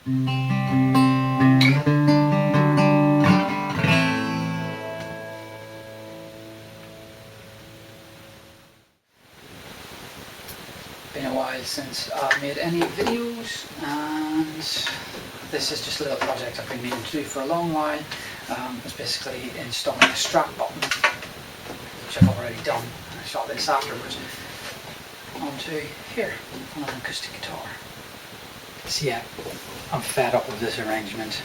Been a while since I've made any videos, and this is just a little project I've been meaning to do for a long while. It's basically installing a strap button, which I've already done. I shot this afterwards onto here on an acoustic guitar. So yeah, I'm fed up with this arrangement.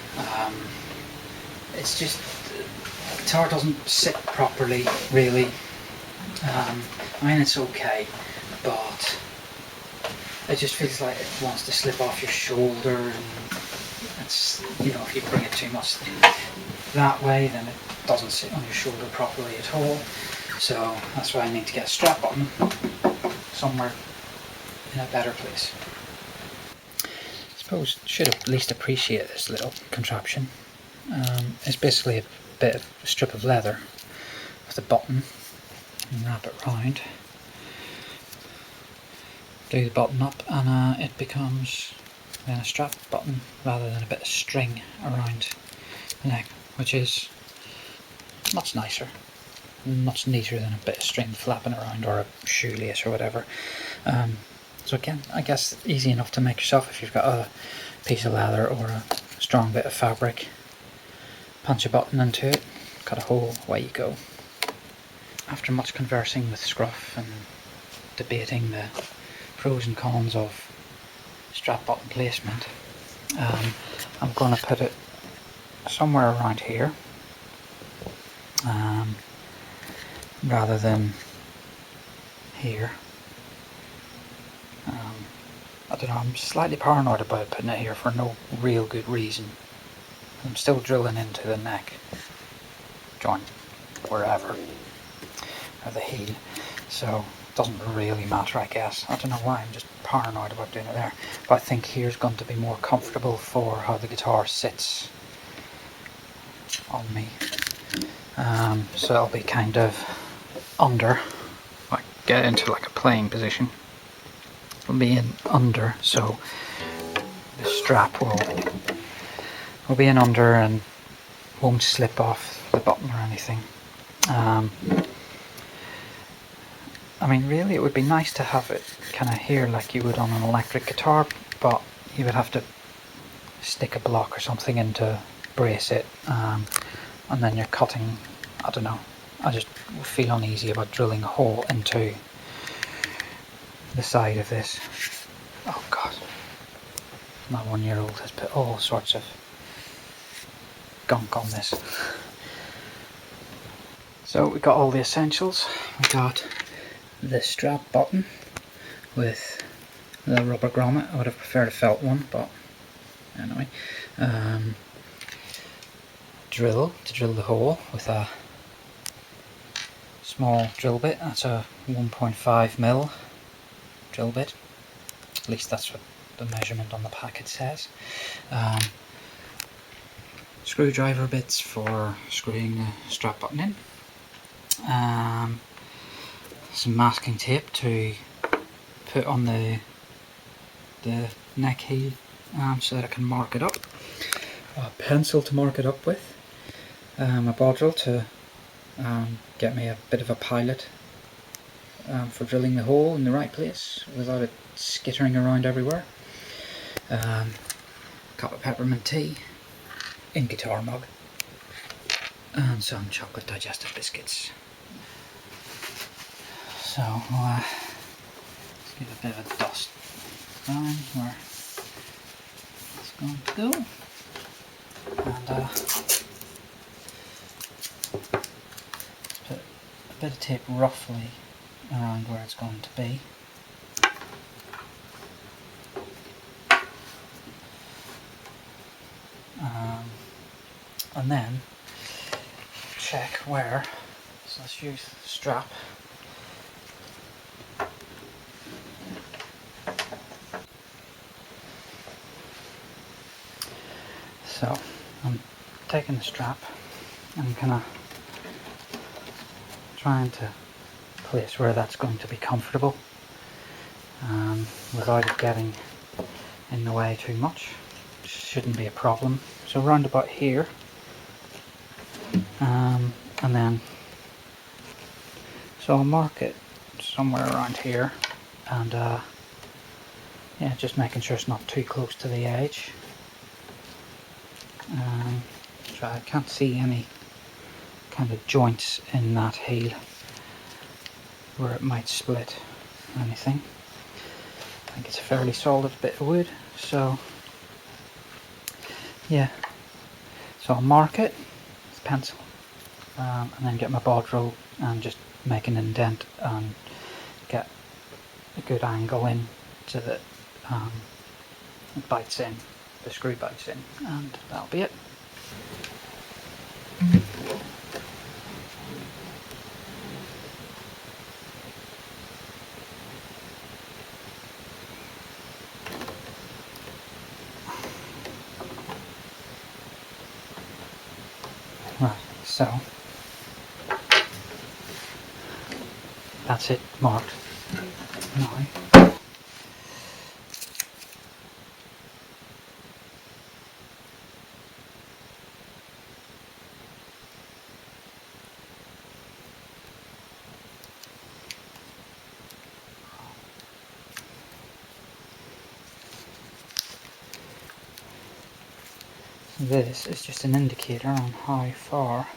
It's just, the guitar doesn't sit properly, really. I mean, it's okay, but it just feels like it wants to slip off your shoulder, and it's, you know, if you bring it too much that way, then it doesn't sit on your shoulder properly at all. So that's why I need to get a strap button somewhere in a better place. I suppose I should at least appreciate this little contraption. It's basically a strip of leather with a button, and wrap it round. Do the button up, and it becomes then a strap button rather than a bit of string around the neck, which is much nicer, much neater than a bit of string flapping around, or a shoelace or whatever. So again, I guess easy enough to make yourself if you've got a piece of leather or a strong bit of fabric. Punch a button into it, cut a hole, away you go. After much conversing with Scruff and debating the pros and cons of strap button placement, I'm going to put it somewhere around here, rather than here. I don't know, I'm slightly paranoid about putting it here for no real good reason. I'm still drilling into the neck joint, wherever, or the heel, so it doesn't really matter, I guess. I don't know why, I'm just paranoid about doing it there. But I think here's going to be more comfortable for how the guitar sits on me. So it'll be kind of under, like get into like a playing position. It'll be in under, so the strap will be in under and won't slip off the button or anything. I mean, really it would be nice to have it kind of here like you would on an electric guitar, but you would have to stick a block or something in to brace it, and then you're cutting, I don't know, I just feel uneasy about drilling a hole into the side of this. Oh god, my 1-year-old has put all sorts of gunk on this. So we got all the essentials. We got the strap button with the rubber grommet. I would have preferred a felt one, but anyway. Drill to drill the hole with a small drill bit. That's a 1.5mm drill bit. At least that's what the measurement on the packet says. Screwdriver bits for screwing the strap button in. Some masking tape to put on the neck heel, so that I can mark it up. A pencil to mark it up with. A bodrel to get me a bit of a pilot for drilling the hole in the right place without it skittering around everywhere. Cup of peppermint tea in guitar mug, and some chocolate digestive biscuits. So let's give a bit of a dust down where it's going to go, and put a bit of tape roughly around where it's going to be. And then check where, so let's use the strap. So I'm taking the strap and kind of trying to place where that's going to be comfortable, without it getting in the way too much. Just shouldn't be a problem. So round about here, and then so I'll mark it somewhere around here, and yeah, just making sure it's not too close to the edge. So I can't see any kind of joints in that heel where it might split or anything. I think it's a fairly solid bit of wood, so yeah. So I'll mark it with a pencil, and then get my bodrel and just make an indent and get a good angle in so that it bites in, the screw bites in, and that'll be it. Right, so that's it marked. Now this is just an indicator on how far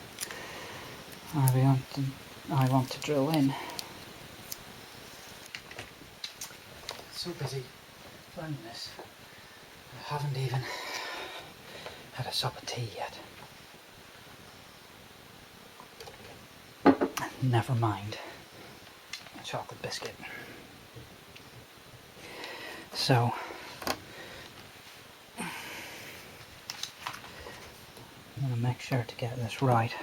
I want to drill in. So busy learning this, I haven't even had a sup of tea yet. Never mind a chocolate biscuit. So I'm going to make sure to get this right.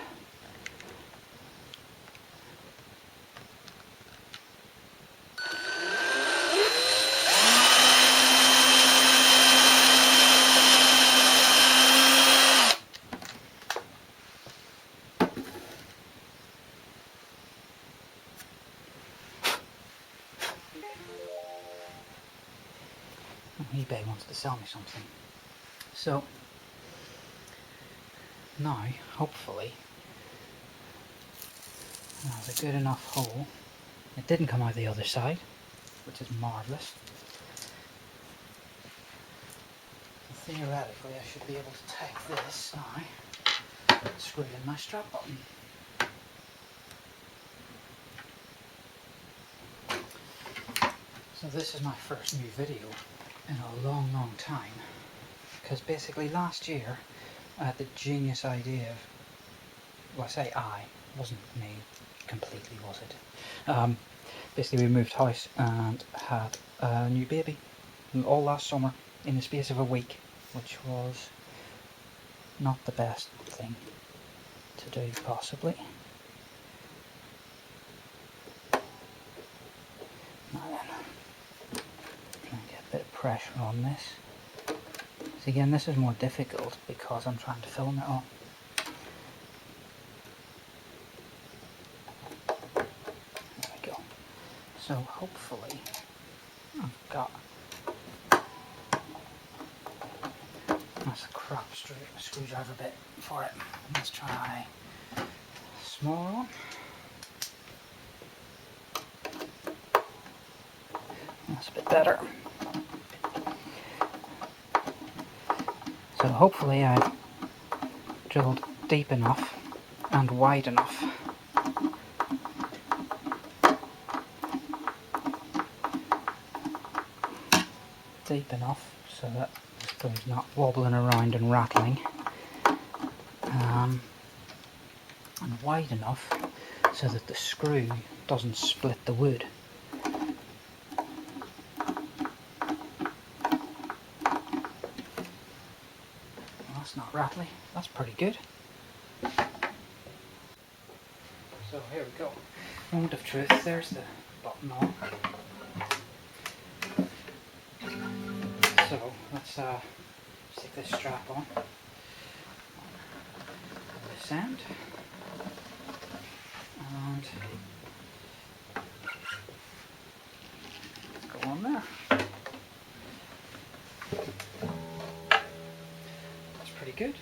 eBay wants to sell me something. So now, hopefully, that's a good enough hole. It didn't come out the other side, which is marvellous. Theoretically, I should be able to take this now and screw in my strap button. So this is my first new video in a long time, because basically last year I had the genius idea of, well, I say I, wasn't me completely, was it? Basically we moved house and had a new baby all last summer in the space of a week, which was not the best thing to do possibly. Now then, try and get a bit of pressure on this. So again, this is more difficult because I'm trying to film it all. There we go. So hopefully I've got, that's a crap screwdriver bit for it. Let's try a smaller one. That's a bit better. So hopefully I've drilled deep enough and wide enough so that the screw's not wobbling around and rattling, and wide enough so that the screw doesn't split the wood. That's not rattly, that's pretty good. So here we go. Moment of truth, there's the button on. So let's stick this strap on this end, and go on there. pretty good.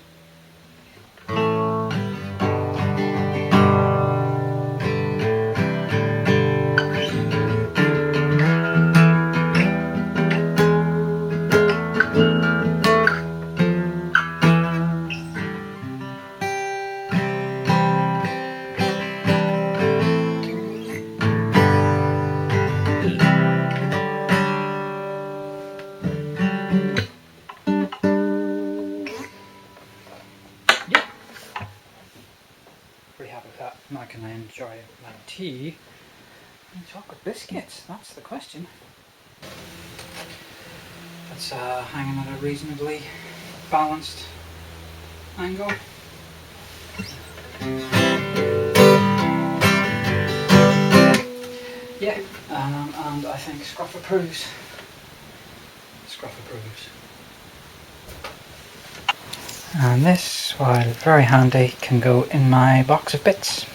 Pretty happy with that. Now can I enjoy my tea and chocolate biscuits? That's the question. It's hanging at a reasonably balanced angle. Yeah, and I think Scruff approves. Scruff approves. And this, while very handy, can go in my box of bits.